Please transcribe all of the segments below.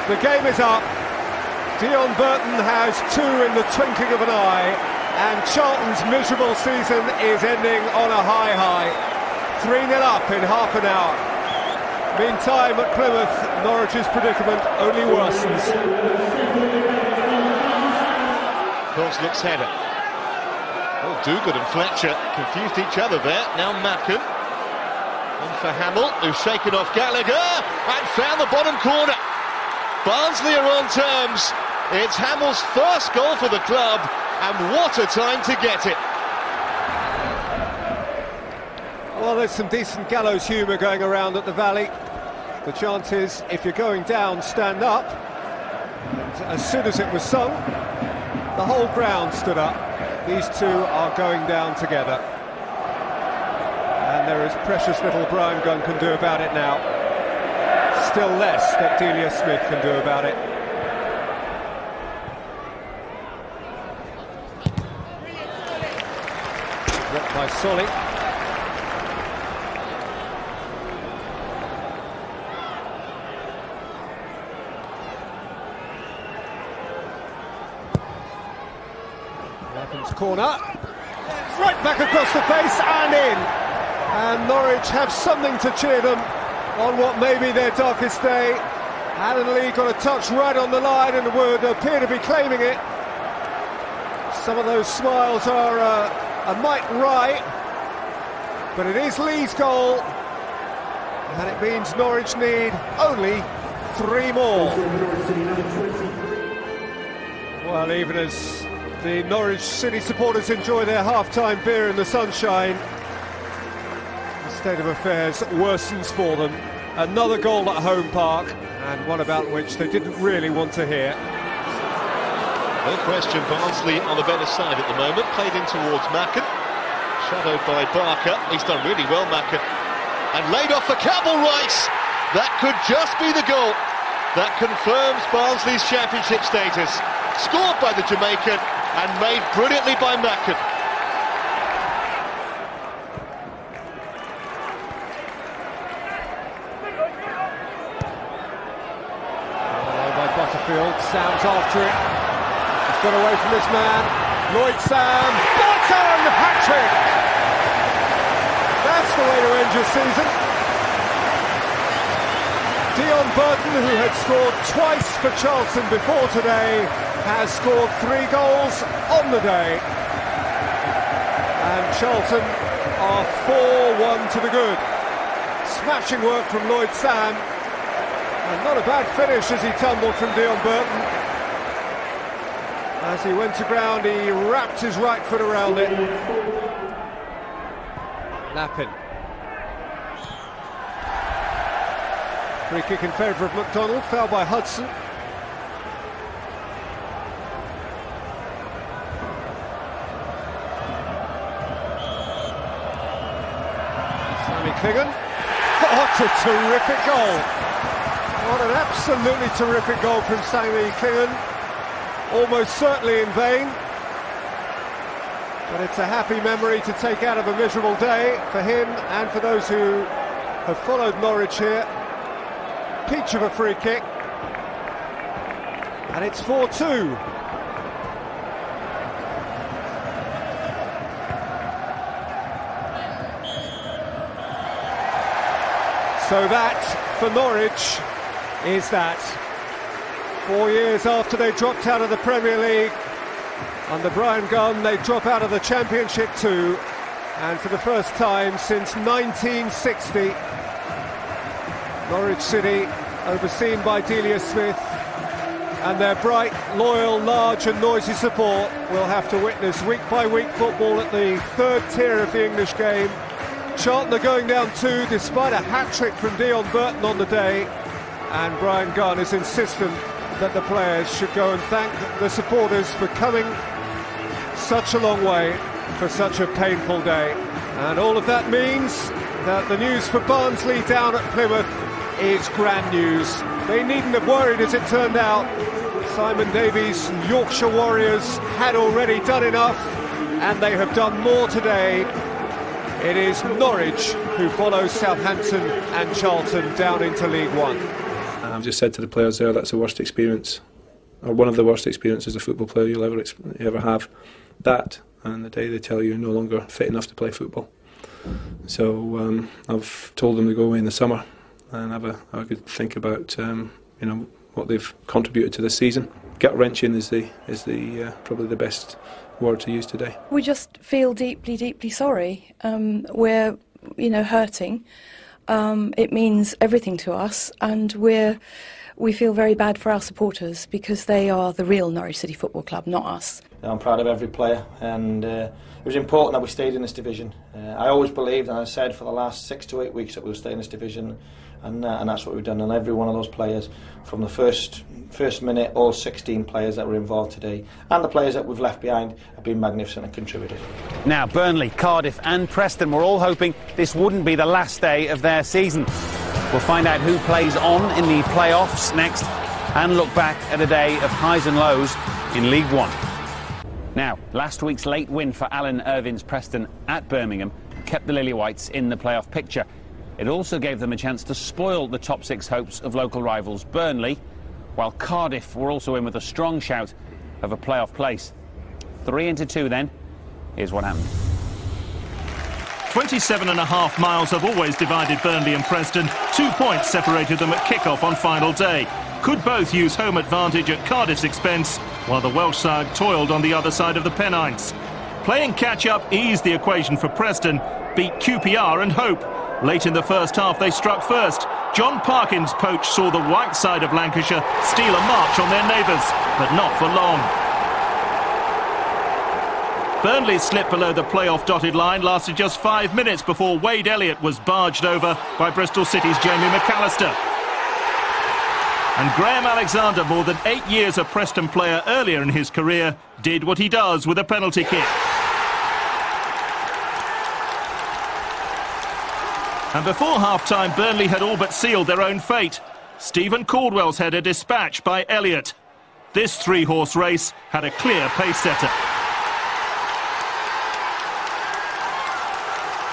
The game is up. Dion Burton has 2 in the twinkling of an eye, and Charlton's miserable season is ending on a high. 3-0 up in half an hour. Meantime, at Plymouth, Norwich's predicament only worsens. Cross looks header. Oh, Duguid and Fletcher confused each other there. Now Macken. On for Hamill, who's shaken off Gallagher and found the bottom corner. Barnsley are on terms. It's Hamill's first goal for the club, and what a time to get it. Well, there's some decent gallows humour going around at the Valley. The chant is, if you're going down, stand up. And as soon as it was sung, the whole ground stood up. These two are going down together. And there is precious little Brian Gunn can do about it now. Still less that Delia Smith can do about it. Blocked by Solly. Lapin's corner. Right back across the face and in. And Norwich have something to cheer them on what may be their darkest day. Alan Lee got a touch right on the line and would appear to be claiming it. Some of those smiles are a mite wry, but it is Lee's goal, and it means Norwich need only 3 more. Well, even as the Norwich City supporters enjoy their half-time beer in the sunshine, the state of affairs worsens for them. Another goal at home park, and one about which they didn't really want to hear. No question, Barnsley on the better side at the moment. Played in towards Macken, shadowed by Barker. He's done really well, Macken, and laid off for Campbell Rice. That could just be the goal that confirms Barnsley's championship status. Scored by the Jamaican and made brilliantly by Macken. Sam's after it. He's got away from this man. Lloyd Sam. Burton! Hat-trick! That's the way to end your season. Dion Burton, who had scored twice for Charlton before today, has scored 3 goals on the day. And Charlton are 4-1 to the good. Smashing work from Lloyd Sam. And not a bad finish as he tumbled from Dion Burton. As he went to ground, he wrapped his right foot around it. Lapin. Free kick in favour of McDonald, foul by Hudson. Sammy Clingan. What a terrific goal! What an absolutely terrific goal from Sammy Clingan. Almost certainly in vain. But it's a happy memory to take out of a miserable day for him and for those who have followed Norwich here. Peach of a free kick. And it's 4-2. So that, for Norwich, is that 4 years after they dropped out of the Premier League under Brian Gunn, they drop out of the Championship too, and for the first time since 1960, Norwich City, overseen by Delia Smith, and their bright, loyal, large and noisy support will have to witness week-by-week football at the 3rd tier of the English game. Charlton are going down 2 despite a hat-trick from Dion Burton on the day, and Brian Gunn is insistent that the players should go and thank the supporters for coming such a long way for such a painful day. And all of that means that the news for Barnsley down at Plymouth is grand news. They needn't have worried, as it turned out. Simon Davies' Yorkshire Warriors had already done enough, and they have done more today. It is Norwich who follows Southampton and Charlton down into League One. I've just said to the players there, that's the worst experience, or one of the worst experiences as a football player you'll ever have. That, and the day they tell you you're no longer fit enough to play football. So I've told them to go away in the summer and have a good think about what they've contributed to this season. Gut-wrenching is probably the best word to use today. We just feel deeply, deeply sorry. We're hurting. It means everything to us, and we feel very bad for our supporters because they are the real Norwich City Football Club, not us. I'm proud of every player, and it was important that we stayed in this division. I always believed, and I said for the last 6 to 8 weeks, that we would stay in this division, and that's what we've done. And every one of those players, from the first minute, all 16 players that were involved today, and the players that we've left behind, have been magnificent and contributed. Now, Burnley, Cardiff and Preston were all hoping this wouldn't be the last day of their season. We'll find out who plays on in the playoffs next, and look back at a day of highs and lows in League One. Now, last week's late win for Alan Irvine's Preston at Birmingham kept the Lily-Whites in the playoff picture. It also gave them a chance to spoil the top 6 hopes of local rivals Burnley, while Cardiff were also in with a strong shout of a playoff place. 3-2 then. Here's what happened. 27.5 miles have always divided Burnley and Preston. 2 points separated them at kick-off on final day. Could both use home advantage at Cardiff's expense, while the Welsh side toiled on the other side of the Pennines. Playing catch-up eased the equation for Preston, beat QPR and Hope. Late in the first half, they struck first. John Parkin's poach saw the white side of Lancashire steal a march on their neighbours, but not for long. Burnley's slip below the playoff dotted line lasted just 5 minutes before Wade Elliott was barged over by Bristol City's Jamie McAllister. And Graham Alexander, more than 8 years a Preston player earlier in his career, did what he does with a penalty kick. And before half-time, Burnley had all but sealed their own fate. Stephen Caldwell's header dispatched by Elliott. This 3-horse race had a clear pace-setter.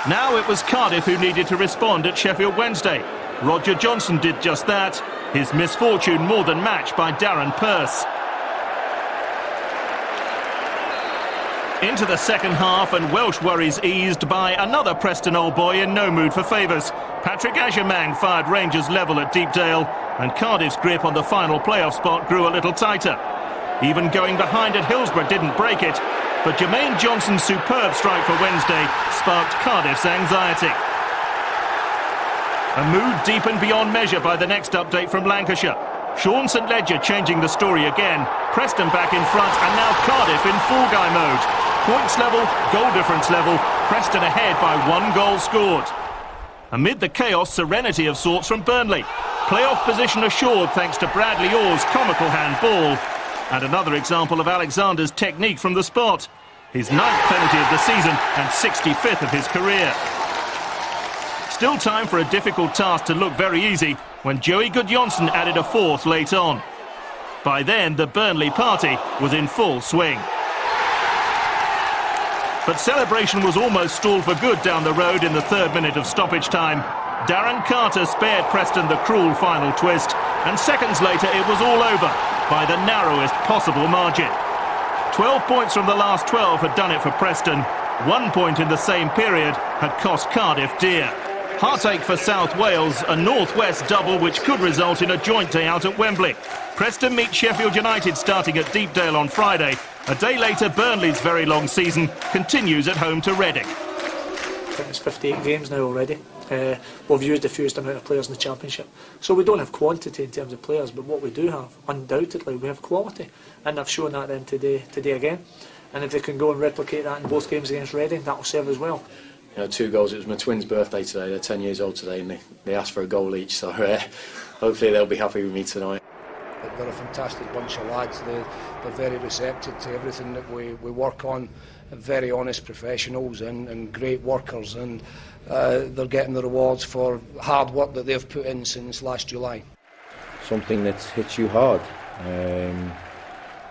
Now it was Cardiff who needed to respond at Sheffield Wednesday. Roger Johnson did just that, his misfortune more than matched by Darren Pearce. Into the second half, and Welsh worries eased by another Preston old boy in no mood for favours. Patrick Agermang fired Rangers level at Deepdale, and Cardiff's grip on the final playoff spot grew a little tighter. Even going behind at Hillsborough didn't break it, but Jermaine Johnson's superb strike for Wednesday sparked Cardiff's anxiety. A mood deepened beyond measure by the next update from Lancashire. Sean St Ledger changing the story again. Preston back in front, and now Cardiff in full guy mode. Points level, goal difference level, Preston ahead by 1 goal scored. Amid the chaos, serenity of sorts from Burnley. Playoff position assured thanks to Bradley Orr's comical handball. And another example of Alexander's technique from the spot. His 9th penalty of the season and 65th of his career. Still time for a difficult task to look very easy when Joey Gudjonsson added a 4th late on. By then, the Burnley party was in full swing. But celebration was almost stalled for good down the road in the 3rd minute of stoppage time. Darren Carter spared Preston the cruel final twist, and seconds later it was all over by the narrowest possible margin. 12 points from the last 12 had done it for Preston. 1 point in the same period had cost Cardiff dear. Heartache for South Wales, a north-west double which could result in a joint day out at Wembley. Preston meet Sheffield United starting at Deepdale on Friday. A day later, Burnley's very long season continues at home to Reading. I think it's 58 games now already. We've used the fewest amount of players in the Championship. So we don't have quantity in terms of players, but what we do have, undoubtedly, we have quality. And I've shown that then today again. And if they can go and replicate that in both games against Reading, that will serve as well. You know, 2 goals. It was my twins' birthday today. They're 10 years old today, and they asked for a goal each. So hopefully they'll be happy with me tonight. They're a fantastic bunch of lads. They're very receptive to everything that we work on. Very honest professionals and great workers, and they're getting the rewards for hard work that they've put in since last July. Something that hits you hard,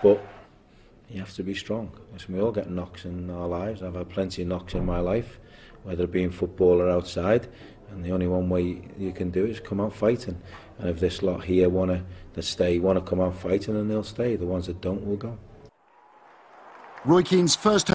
but you have to be strong. Listen, we all get knocks in our lives. I've had plenty of knocks in my life, whether it be in football or outside. and the only one way you can do it is come out fighting. And if this lot here want to come out fighting, then they'll stay. The ones that don't will go. Roy Keane's first